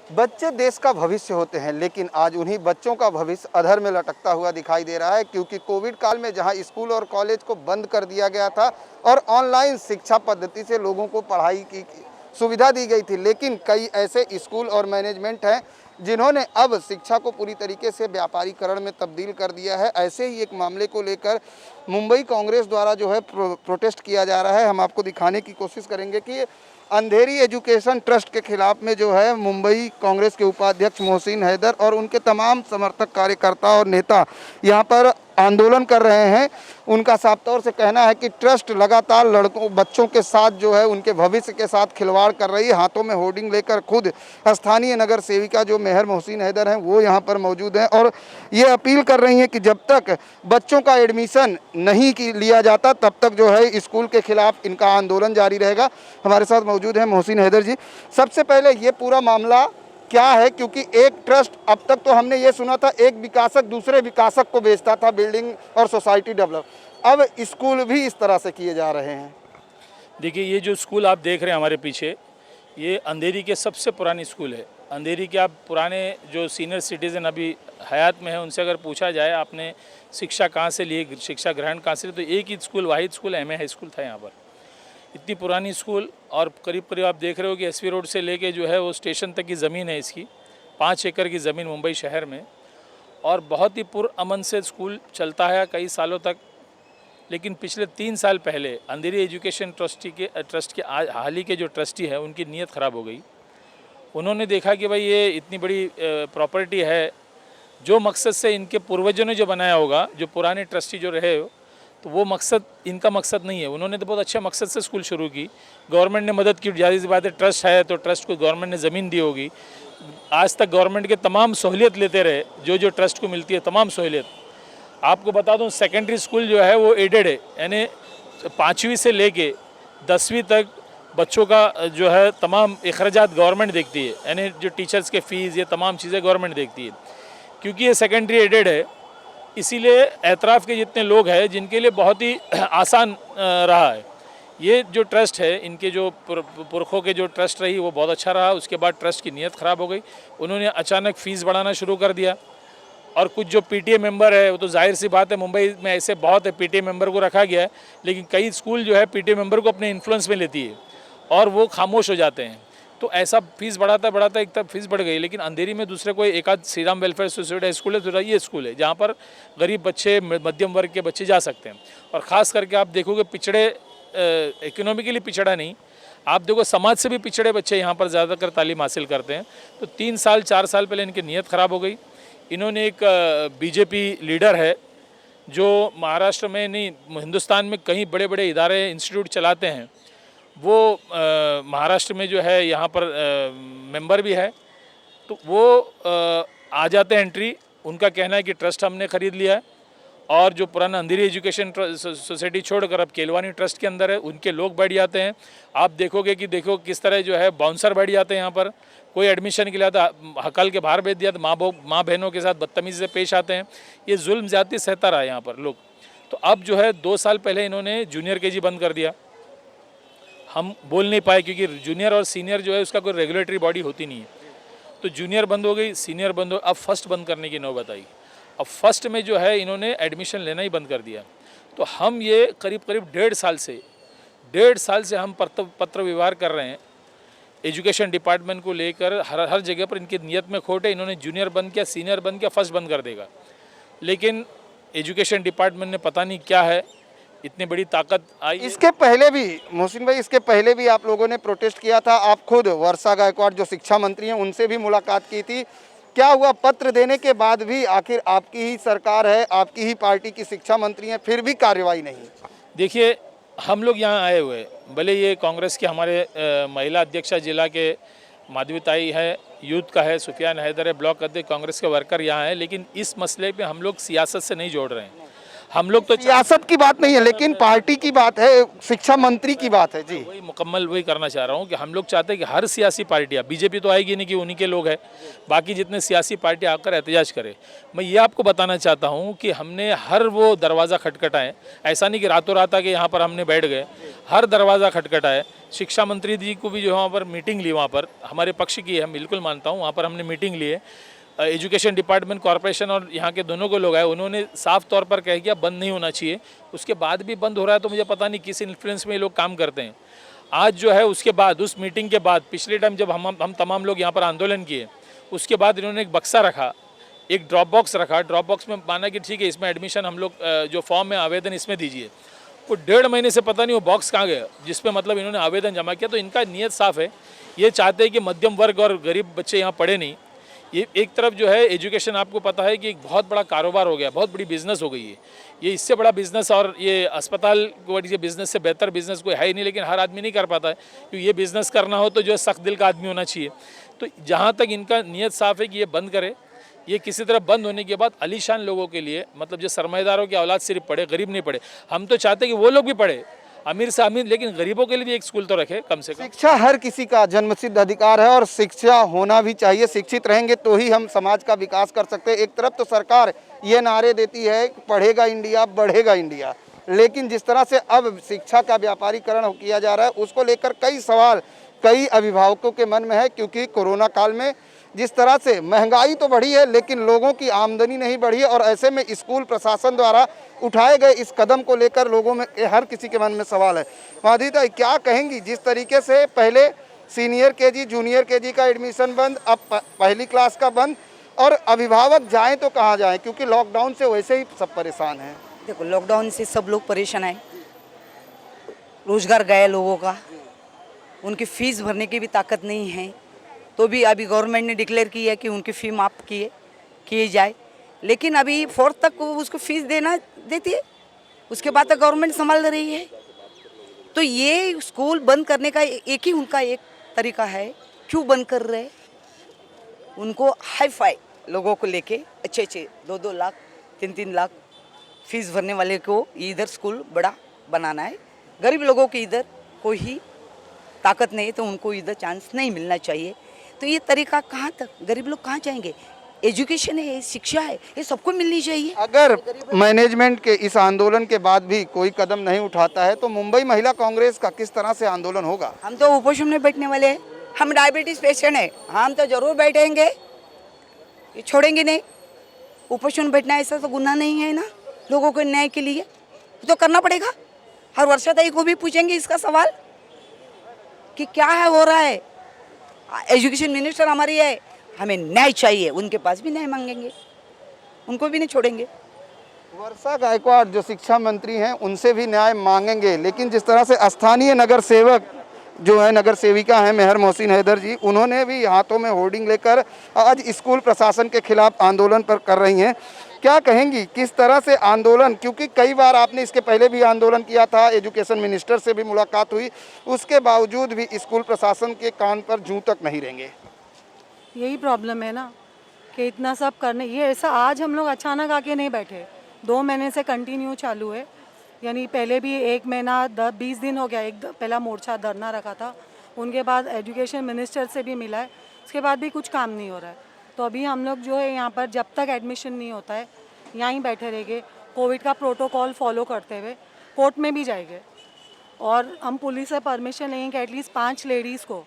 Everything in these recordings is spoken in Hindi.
बच्चे देश का भविष्य होते हैं, लेकिन आज उन्हीं बच्चों का भविष्य अधर में लटकता हुआ दिखाई दे रहा है, क्योंकि कोविड काल में जहां स्कूल और कॉलेज को बंद कर दिया गया था और ऑनलाइन शिक्षा पद्धति से लोगों को पढ़ाई की सुविधा दी गई थी, लेकिन कई ऐसे स्कूल और मैनेजमेंट हैं जिन्होंने अब शिक्षा को पूरी तरीके से व्यापारीकरण में तब्दील कर दिया है। ऐसे ही एक मामले को लेकर मुंबई कांग्रेस द्वारा जो है प्रोटेस्ट किया जा रहा है। हम आपको दिखाने की कोशिश करेंगे कि अंधेरी एजुकेशन ट्रस्ट के खिलाफ में जो है मुंबई कांग्रेस के उपाध्यक्ष मोहसिन हैदर और उनके तमाम समर्थक, कार्यकर्ता और नेता यहां पर आंदोलन कर रहे हैं। उनका साफ तौर से कहना है कि ट्रस्ट लगातार बच्चों के साथ जो है उनके भविष्य के साथ खिलवाड़ कर रही है। हाथों में होर्डिंग लेकर खुद स्थानीय नगर सेविका जो मेहर मोहसिन हैदर हैं वो यहाँ पर मौजूद हैं और ये अपील कर रही हैं कि जब तक बच्चों का एडमिशन नहीं लिया जाता तब तक जो है स्कूल के खिलाफ इनका आंदोलन जारी रहेगा। हमारे साथ मौजूद हैं मोहसिन हैदर जी। सबसे पहले ये पूरा मामला क्या है, क्योंकि एक ट्रस्ट, अब तक तो हमने ये सुना था एक विकासक दूसरे विकासक को बेचता था बिल्डिंग और सोसाइटी डेवलप, अब स्कूल भी इस तरह से किए जा रहे हैं। देखिए, ये जो स्कूल आप देख रहे हैं हमारे पीछे, ये अंधेरी के सबसे पुरानी स्कूल है। अंधेरी के आप पुराने जो सीनियर सिटीज़न अभी हयात में है उनसे अगर पूछा जाए आपने शिक्षा कहाँ से ली, शिक्षा ग्रहण कहाँ से ली, तो एक ही स्कूल, वाहिद स्कूल एमए हाई स्कूल था यहाँ पर। इतनी पुरानी स्कूल और करीब करीब आप देख रहे हो कि एसवी रोड से लेके जो है वो स्टेशन तक की ज़मीन है इसकी, 5 एकड़ की ज़मीन मुंबई शहर में, और बहुत ही पुरअमन से स्कूल चलता है कई सालों तक। लेकिन पिछले 3 साल पहले अंधेरी एजुकेशन ट्रस्ट के हाल ही के जो ट्रस्टी है उनकी नीयत ख़राब हो गई। उन्होंने देखा कि भाई ये इतनी बड़ी प्रॉपर्टी है, जो मकसद से इनके पूर्वजों ने जो बनाया होगा, जो पुराने ट्रस्टी जो रहे, तो वो मकसद इनका मकसद नहीं है। उन्होंने तो बहुत अच्छे मकसद से स्कूल शुरू की, गवर्नमेंट ने मदद की, जाहिर सी बात है ट्रस्ट है तो ट्रस्ट को गवर्नमेंट ने ज़मीन दी होगी। आज तक गवर्नमेंट के तमाम सहूलियत लेते रहे, जो ट्रस्ट को मिलती है तमाम सहूलियत। आपको बता दूं, सेकेंडरी स्कूल जो है वो एडेड है, यानी 5वीं से लेके 10वीं तक बच्चों का जो है तमाम अखराजात गवर्नमेंट देखती है, यानी जो टीचर्स के फ़ीस, ये तमाम चीज़ें गवर्नमेंट देखती है। क्योंकि ये सेकेंडरी एडेड है, इसीलिए एतराफ़ के जितने लोग हैं जिनके लिए बहुत ही आसान रहा है। ये जो ट्रस्ट है, इनके जो पुरखों के जो ट्रस्ट रही वो बहुत अच्छा रहा। उसके बाद ट्रस्ट की नीयत ख़राब हो गई, उन्होंने अचानक फ़ीस बढ़ाना शुरू कर दिया। और कुछ जो पीटीए मेंबर है, वो तो जाहिर सी बात है मुंबई में ऐसे बहुत है, पीटीए मेंबर को रखा गया है, लेकिन कई स्कूल जो है पीटीए मेंबर को अपने इन्फ्लुएंस में लेती है और वो खामोश हो जाते हैं। तो ऐसा फीस बढ़ाता बढ़ाता एक तब फीस बढ़ गई। लेकिन अंधेरी में दूसरे कोई एक आध Shri Ram welfare society school है, तो ये स्कूल है जहाँ पर गरीब बच्चे, मध्यम वर्ग के बच्चे जा सकते हैं। और ख़ास करके आप देखोगे पिछड़े, इकोनॉमिकली पिछड़ा नहीं, आप देखो समाज से भी पिछड़े बच्चे यहाँ पर ज़्यादातर तालीम हासिल करते हैं। तो 3 साल 4 साल पहले इनकी नीयत ख़राब हो गई। इन्होंने एक बीजेपी लीडर है जो महाराष्ट्र में नहीं, हिंदुस्तान में कहीं बड़े बड़े इदारे, इंस्टीट्यूट चलाते हैं, वो महाराष्ट्र में जो है यहाँ पर मेंबर भी है। तो वो आ जाते हैं एंट्री, उनका कहना है कि ट्रस्ट हमने ख़रीद लिया है, और जो पुराना अंधेरी एजुकेशन सोसाइटी छोड़कर अब केलवानी ट्रस्ट के अंदर है, उनके लोग बैठ जाते हैं। आप देखोगे कि देखो किस तरह जो है बाउंसर बैठ जाते हैं यहाँ पर, कोई एडमिशन के लिए आता हकल के बाहर भेज दिया, तो माँ बहनों के साथ बदतमीज़ी से पेश आते हैं। ये जुल्म ज़्यादती सहता रहा यहाँ पर लोग। तो अब जो है 2 साल पहले इन्होंने जूनियर केजी बंद कर दिया। हम बोल नहीं पाए क्योंकि जूनियर और सीनियर जो है उसका कोई रेगुलेटरी बॉडी होती नहीं है। तो जूनियर बंद हो गई, सीनियर बंद हो, अब फर्स्ट बंद करने की नौबत आई। अब फर्स्ट में जो है इन्होंने एडमिशन लेना ही बंद कर दिया। तो हम ये करीब 1.5 साल से हम पत्र व्यवहार कर रहे हैं एजुकेशन डिपार्टमेंट को लेकर। हर जगह पर इनकी नीयत में खोट है। इन्होंने जूनियर बंद किया, सीनियर बंद किया, फर्स्ट बंद कर देगा। लेकिन एजुकेशन डिपार्टमेंट ने पता नहीं क्या है, इतनी बड़ी ताकत आई। इसके पहले भी मोहसिन भाई, इसके पहले भी आप लोगों ने प्रोटेस्ट किया था। आप खुद वर्षा गायकवाड़ जो शिक्षा मंत्री हैं उनसे भी मुलाकात की थी। क्या हुआ, पत्र देने के बाद भी आखिर आपकी ही सरकार है, आपकी ही पार्टी की शिक्षा मंत्री हैं, फिर भी कार्रवाई नहीं? देखिए, हम लोग यहाँ आए हुए, भले ये कांग्रेस के हमारे महिला अध्यक्षा जिला के माधवीताई है, यूथ का है सुफियान हैदर है, ब्लॉक अध्यक्ष कांग्रेस के वर्कर यहाँ है, लेकिन इस मसले पे हम लोग सियासत से नहीं जोड़ रहे हैं। हम लोग तो सियासत की बात नहीं है, लेकिन पार्टी की बात है, शिक्षा मंत्री की बात है जी। वही मुकम्मल वही करना चाह रहा हूँ कि हम लोग चाहते हैं कि हर सियासी पार्टियाँ, बीजेपी तो आएगी नहीं कि उन्हीं के लोग हैं, बाकी जितने सियासी पार्टियाँ आकर एहतजाज करें। मैं ये आपको बताना चाहता हूँ कि हमने हर वो दरवाज़ा खटखटाए, ऐसा नहीं कि रातों रात आके यहाँ पर हमने बैठ गए, हर दरवाज़ा खटखटाए। शिक्षा मंत्री जी को भी जो वहाँ पर मीटिंग ली, वहाँ पर हमारे पक्ष की है, हम बिल्कुल मानता हूँ, वहाँ पर हमने मीटिंग ली है। एजुकेशन डिपार्टमेंट कॉर्पोरेशन और यहाँ के दोनों को लोग आए, उन्होंने साफ तौर पर कह दिया बंद नहीं होना चाहिए। उसके बाद भी बंद हो रहा है, तो मुझे पता नहीं किस इन्फ्लुएंस में ये लोग काम करते हैं। आज जो है उसके बाद, उस मीटिंग के बाद, पिछले टाइम जब हम तमाम लोग यहाँ पर आंदोलन किए, उसके बाद इन्होंने एक बक्सा रखा, एक ड्रॉप बॉक्स रखा। ड्रॉप बॉक्स में माना कि ठीक है, इसमें एडमिशन हम लोग जो फॉर्म है आवेदन इसमें दीजिए। वो 1.5 महीने से पता नहीं वो बॉक्स कहाँ गया जिस पे मतलब इन्होंने आवेदन जमा किया। तो इनका नीयत साफ़ है, ये चाहते हैं कि मध्यम वर्ग और गरीब बच्चे यहाँ पढ़े नहीं। ये एक तरफ जो है एजुकेशन, आपको पता है कि एक बहुत बड़ा कारोबार हो गया, बहुत बड़ी बिज़नेस हो गई है ये। इससे बड़ा बिज़नेस और ये अस्पताल के बिज़नेस से बेहतर बिज़नेस कोई है ही नहीं, लेकिन हर आदमी नहीं कर पाता है, क्योंकि ये बिज़नेस करना हो तो जो है सख्त दिल का आदमी होना चाहिए। तो जहाँ तक इनका नीयत साफ़ है कि ये बंद करे, ये किसी तरह बंद होने के बाद अलीशान लोगों के लिए, मतलब जो सरमाएदारों की औलाद सिर्फ पढ़े, गरीब नहीं पढ़े। हम तो चाहते हैं कि वो लोग भी पढ़े, अमीर से अमीर, लेकिन गरीबों के लिए भी एक स्कूल तो रखे कम से कम। शिक्षा हर किसी का जन्मसिद्ध अधिकार है और शिक्षा होना भी चाहिए। शिक्षित रहेंगे तो ही हम समाज का विकास कर सकते हैं। एक तरफ तो सरकार ये नारे देती है कि पढ़ेगा इंडिया, बढ़ेगा इंडिया, लेकिन जिस तरह से अब शिक्षा का व्यापारीकरण किया जा रहा है, उसको लेकर कई सवाल कई अभिभावकों के मन में है। क्योंकि कोरोना काल में जिस तरह से महंगाई तो बढ़ी है, लेकिन लोगों की आमदनी नहीं बढ़ी है, और ऐसे में स्कूल प्रशासन द्वारा उठाए गए इस कदम को लेकर लोगों में, हर किसी के मन में सवाल है। माधुरी, क्या कहेंगी, जिस तरीके से पहले सीनियर केजी, जूनियर केजी का एडमिशन बंद, अब पहली क्लास का बंद, और अभिभावक जाएं तो कहाँ जाएं, क्योंकि लॉकडाउन से वैसे ही सब परेशान हैं। देखो, लॉकडाउन से सब लोग परेशान हैं, रोजगार गया लोगों का, उनकी फीस भरने की भी ताकत नहीं है। तो भी अभी गवर्नमेंट ने डिक्लेयर की है कि उनकी फ़ी माफ़ किए जाए, लेकिन अभी 4th तक वो उसको फीस देती है, उसके बाद तक गवर्नमेंट संभाल रही है। तो ये स्कूल बंद करने का एक ही उनका एक तरीका है। क्यों बंद कर रहे हैं? उनको हाई फाई लोगों को लेके अच्छे 2-2 लाख 3-3 लाख फीस भरने वाले को इधर स्कूल बड़ा बनाना है। गरीब लोगों की इधर कोई ही ताकत नहीं है, तो उनको इधर चांस नहीं मिलना चाहिए। तो ये तरीका कहाँ तक, गरीब लोग कहाँ जाएंगे? एजुकेशन है, शिक्षा है, ये सबको मिलनी चाहिए। अगर मैनेजमेंट के इस आंदोलन के बाद भी कोई कदम नहीं उठाता है, तो मुंबई महिला कांग्रेस का किस तरह से आंदोलन होगा? हम तो उपोषण में बैठने वाले हैं। हम डायबिटीज पेशेंट हैं, हम तो जरूर बैठेंगे, ये छोड़ेंगे नहीं। उपोषण बैठना ऐसा तो गुनाह नहीं है ना, लोगों को न्याय के लिए तो करना पड़ेगा। हर वर्षा को भी पूछेंगे इसका सवाल कि क्या है हो रहा है। एजुकेशन मिनिस्टर हमारी है, हमें न्याय चाहिए, उनके पास भी न्याय मांगेंगे, उनको भी नहीं छोड़ेंगे। वर्षा गायकवाड़ जो शिक्षा मंत्री हैं, उनसे भी न्याय मांगेंगे, लेकिन जिस तरह से स्थानीय नगर सेवक जो है, नगर सेविका हैं मेहर मोहसिन हैदर जी, उन्होंने भी हाथों में होर्डिंग लेकर आज स्कूल प्रशासन के खिलाफ आंदोलन पर कर रही हैं। क्या कहेंगी, किस तरह से आंदोलन, क्योंकि कई बार आपने इसके पहले भी आंदोलन किया था, एजुकेशन मिनिस्टर से भी मुलाकात हुई, उसके बावजूद भी स्कूल प्रशासन के कान पर जूं तक नहीं रेंगे? यही प्रॉब्लम है ना कि इतना सब करने, ये ऐसा आज हम लोग अचानक आके नहीं बैठे, 2 महीने से कंटिन्यू चालू है। यानी पहले भी 1 महीना 20 दिन हो गया, एक पहला मोर्चा धरना रखा था, उनके बाद एजुकेशन मिनिस्टर से भी मिला है, उसके बाद भी कुछ काम नहीं हो रहा है। तो अभी हम लोग जो है यहाँ पर जब तक एडमिशन नहीं होता है यहीं बैठे रहेंगे, कोविड का प्रोटोकॉल फॉलो करते हुए कोर्ट में भी जाएंगे, और हम पुलिस से परमिशन लेंगे कि एटलीस्ट 5 लेडीज़ को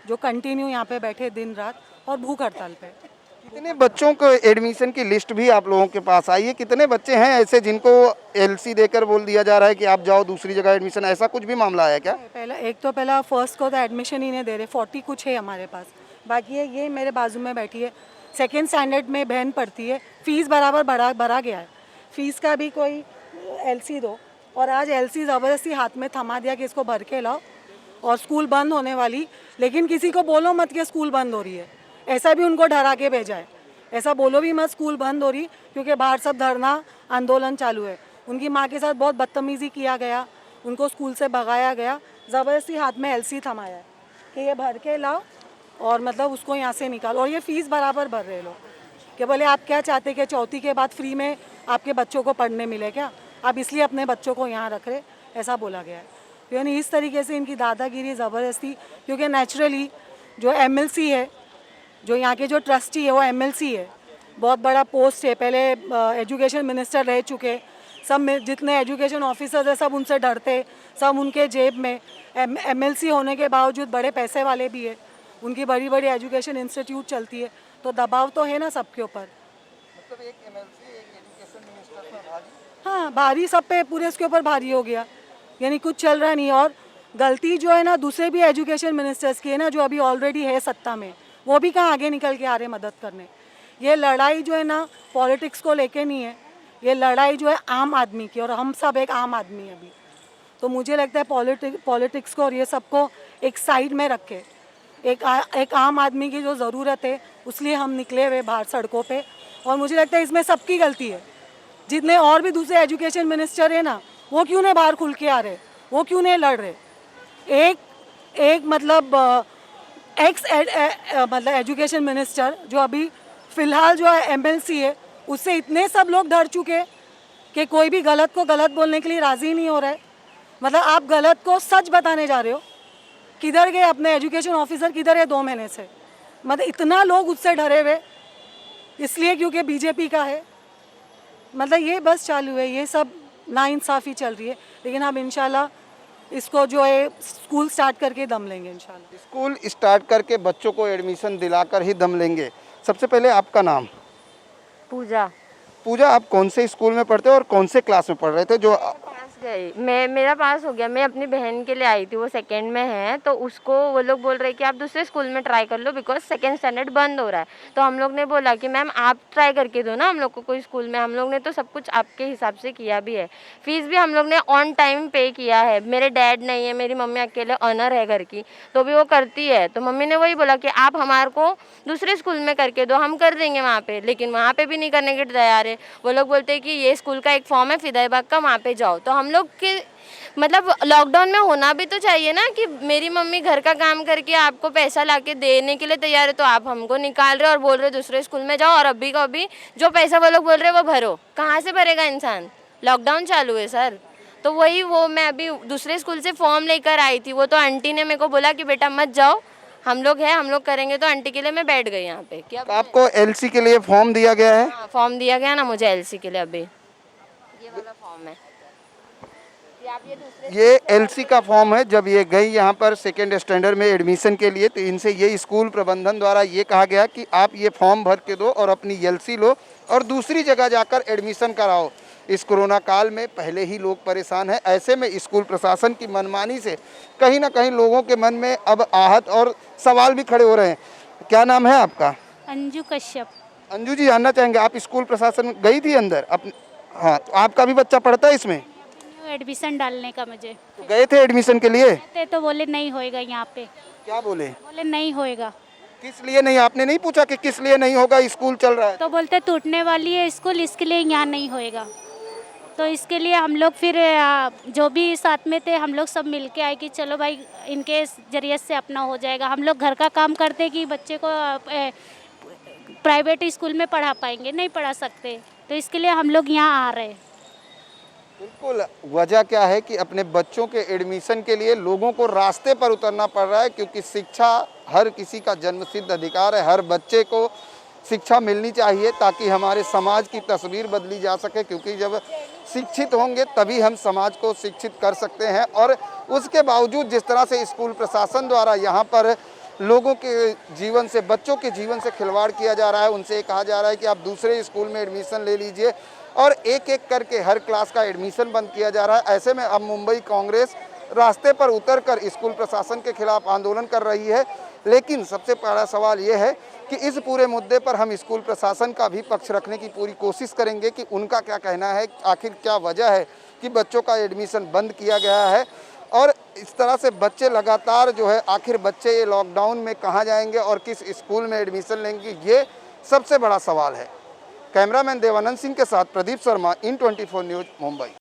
जो कंटिन्यू यहाँ पे बैठे दिन रात और भूख हड़ताल पे। कितने बच्चों को एडमिशन की लिस्ट भी आप लोगों के पास आई है? कितने बच्चे हैं ऐसे जिनको एलसी देकर बोल दिया जा रहा है कि आप जाओ दूसरी जगह एडमिशन, ऐसा कुछ भी मामला आया क्या? पहला फर्स्ट को तो एडमिशन ही नहीं दे रहे, 40 कुछ है हमारे पास, बाकी है ये मेरे बाजू में बैठी है, 2nd स्टैंडर्ड में बहन पढ़ती है, फीस बराबर भरा गया है, फीस का भी कोई एलसी दो, और आज एलसी ज़बरदस्ती हाथ में थमा दिया कि इसको भर के लाओ, और स्कूल बंद होने वाली, लेकिन किसी को बोलो मत कि स्कूल बंद हो रही है, ऐसा भी उनको डरा के भेजा है, ऐसा बोलो भी मत स्कूल बंद हो रही, क्योंकि बाहर सब धरना आंदोलन चालू है। उनकी माँ के साथ बहुत बदतमीज़ी किया गया, उनको स्कूल से भगाया गया, ज़बरदस्ती हाथ में एलसी थमाया है कि ये भर के लाओ और मतलब उसको यहाँ से निकालो, और ये फ़ीस बराबर भर रहे लोग कि बोले आप क्या चाहते कि 4थी के बाद फ्री में आपके बच्चों को पढ़ने मिले क्या? आप इसलिए अपने बच्चों को यहाँ रख रहे, ऐसा बोला गया है। यानी इस तरीके से इनकी दादागिरी, ज़बरदस्ती, क्योंकि नेचुरली जो एमएलसी है, जो यहाँ के जो ट्रस्टी है वो एमएलसी है, बहुत बड़ा पोस्ट है, पहले एजुकेशन मिनिस्टर रह चुके, सब में जितने एजुकेशन ऑफिसर्स है सब उनसे डरते, सब उनके जेब में, एमएलसी होने के बावजूद बड़े पैसे वाले भी है, उनकी बड़ी बड़ी एजुकेशन इंस्टीट्यूट चलती है, तो दबाव तो है ना सबके ऊपर। मतलब एक एमएलसी, एक एजुकेशन मिनिस्टर पर भारी। हाँ, भारी सब पे, पूरे इसके ऊपर भारी हो गया, यानी कुछ चल रहा नहीं। और गलती जो है ना दूसरे भी एजुकेशन मिनिस्टर्स की है ना, जो अभी ऑलरेडी है सत्ता में, वो भी कहाँ आगे निकल के आ रहे मदद करने। ये लड़ाई जो है ना पॉलिटिक्स को लेके नहीं है, ये लड़ाई जो है आम आदमी की, और हम सब एक आम आदमी है अभी। तो मुझे लगता है पॉलिटिक्स को और ये सबको एक साइड में रख के एक आम आदमी की जो ज़रूरत है, उसलिए हम निकले हुए बाहर सड़कों पे। और मुझे लगता है इसमें सबकी गलती है, जितने और भी दूसरे एजुकेशन मिनिस्टर है ना, वो क्यों नहीं बाहर खुल के आ रहे, वो क्यों नहीं लड़ रहे। एक मतलब मतलब एजुकेशन मिनिस्टर जो अभी फ़िलहाल जो है एमएलसी है, उससे इतने सब लोग डर चुके कि कोई भी गलत को गलत बोलने के लिए राज़ी नहीं हो रहा है। मतलब आप गलत को सच बताने जा रहे हो। किधर गए अपने एजुकेशन ऑफिसर, किधर है 2 महीने से? मतलब इतना लोग उससे डरे हुए, इसलिए क्योंकि बीजेपी का है। मतलब ये बस चालू है, ये सब नाइंसाफ़ी चल रही है। लेकिन हम इंशाल्लाह इसको जो है स्कूल स्टार्ट करके दम लेंगे इंशाल्लाह। स्कूल स्टार्ट करके बच्चों को एडमिशन दिलाकर ही दम लेंगे। सबसे पहले आपका नाम? पूजा। पूजा, आप कौन से स्कूल में पढ़ते हो और कौन से क्लास में पढ़ रहे थे? जो पास गई मेरा पास हो गया। मैं अपनी बहन के लिए आई थी, वो सेकंड में है, तो उसको वो लोग बोल रहे कि आप दूसरे स्कूल में ट्राई कर लो बिकॉज सेकंड स्टैंडर्ड बंद हो रहा है। तो हम लोग ने बोला कि मैम आप ट्राई करके दो ना हम लोग को कोई स्कूल में। हम लोग ने तो सब कुछ आपके हिसाब से किया भी है, फ़ीस भी हम लोग ने ऑन टाइम पे किया है। मेरे डैड नहीं है, मेरी मम्मी अकेले ऑनर है घर की, तो भी वो करती है। तो मम्मी ने वही बोला कि आप हमारे को दूसरे स्कूल में करके दो, हम कर देंगे वहाँ पे। लेकिन वहाँ पे भी नहीं करने के तैयार है। वो लोग बोलते हैं कि ये स्कूल का एक फॉर्म है फिदाईबाग का, वहाँ पे जाओ। तो हम लोग के मतलब लॉकडाउन में होना भी तो चाहिए ना कि मेरी मम्मी घर का काम करके आपको पैसा लाके देने के लिए तैयार है, तो आप हमको निकाल रहे हो और बोल रहे हो दूसरे स्कूल में जाओ, और अभी का अभी जो पैसा वो लोग बोल रहे हैं वो भरो। कहाँ से भरेगा इंसान? लॉकडाउन चालू है सर। तो वही मैं अभी दूसरे स्कूल से फॉर्म लेकर आई थी, वो तो आंटी ने मेरे को बोला कि बेटा मत जाओ, हम लोग हैं, हम लोग करेंगे। तो आंटी के लिए मैं बैठ गई यहाँ पे। क्या आपको एलसी के लिए फॉर्म दिया गया है? हाँ, फॉर्म दिया गया ना मुझे एलसी के लिए। अभी ये वाला फॉर्म है, ये एलसी का फॉर्म है। जब ये गई यहाँ पर सेकेंड स्टैंडर्ड में एडमिशन के लिए, तो इनसे ये स्कूल प्रबंधन द्वारा ये कहा गया कि आप ये फॉर्म भर के दो और अपनी एलसी लो और दूसरी जगह जाकर एडमिशन कराओ। इस कोरोना काल में पहले ही लोग परेशान हैं, ऐसे में स्कूल प्रशासन की मनमानी से कहीं ना कहीं लोगों के मन में अब आहत और सवाल भी खड़े हो रहे हैं। क्या नाम है आपका? अंजू कश्यप। अंजू जी, जानना चाहेंगे आप स्कूल प्रशासन गई थी अंदर अपने? हाँ, तो आपका भी बच्चा पढ़ता है इसमें? एडमिशन डालने का मुझे तो गए थे एडमिशन के लिए? तो बोले नहीं होएगा यहाँ पे। क्या बोले? बोले नहीं होएगा। किस लिए नहीं? आपने नहीं पूछा कि किस लिए नहीं होगा, स्कूल चल रहा है? तो बोलते टूटने वाली है स्कूल, इसके लिए यहाँ नहीं होएगा। तो इसके लिए हम लोग फिर जो भी साथ में थे हम लोग सब मिल के आए कि चलो भाई इनके जरिए से अपना हो जाएगा। हम लोग घर का काम करते कि बच्चे को प्राइवेट स्कूल में पढ़ा पाएंगे, नहीं पढ़ा सकते, तो इसके लिए हम लोग यहाँ आ रहे हैं। बिल्कुल, वजह क्या है कि अपने बच्चों के एडमिशन के लिए लोगों को रास्ते पर उतरना पड़ रहा है, क्योंकि शिक्षा हर किसी का जन्मसिद्ध अधिकार है। हर बच्चे को शिक्षा मिलनी चाहिए ताकि हमारे समाज की तस्वीर बदली जा सके, क्योंकि जब शिक्षित होंगे तभी हम समाज को शिक्षित कर सकते हैं। और उसके बावजूद जिस तरह से स्कूल प्रशासन द्वारा यहाँ पर लोगों के जीवन से, बच्चों के जीवन से खिलवाड़ किया जा रहा है, उनसे कहा जा रहा है कि आप दूसरे स्कूल में एडमिशन ले लीजिए, और एक एक करके हर क्लास का एडमिशन बंद किया जा रहा है। ऐसे में अब मुंबई कांग्रेस रास्ते पर उतरकर स्कूल प्रशासन के खिलाफ आंदोलन कर रही है। लेकिन सबसे बड़ा सवाल ये है कि इस पूरे मुद्दे पर हम स्कूल प्रशासन का भी पक्ष रखने की पूरी कोशिश करेंगे कि उनका क्या कहना है, आखिर क्या वजह है कि बच्चों का एडमिशन बंद किया गया है। और इस तरह से बच्चे लगातार जो है, आखिर बच्चे ये लॉकडाउन में कहाँ जाएंगे और किस स्कूल में एडमिशन लेंगे, ये सबसे बड़ा सवाल है। कैमरामैन देवानंद सिंह के साथ प्रदीप शर्मा, इन 24 न्यूज़, मुंबई।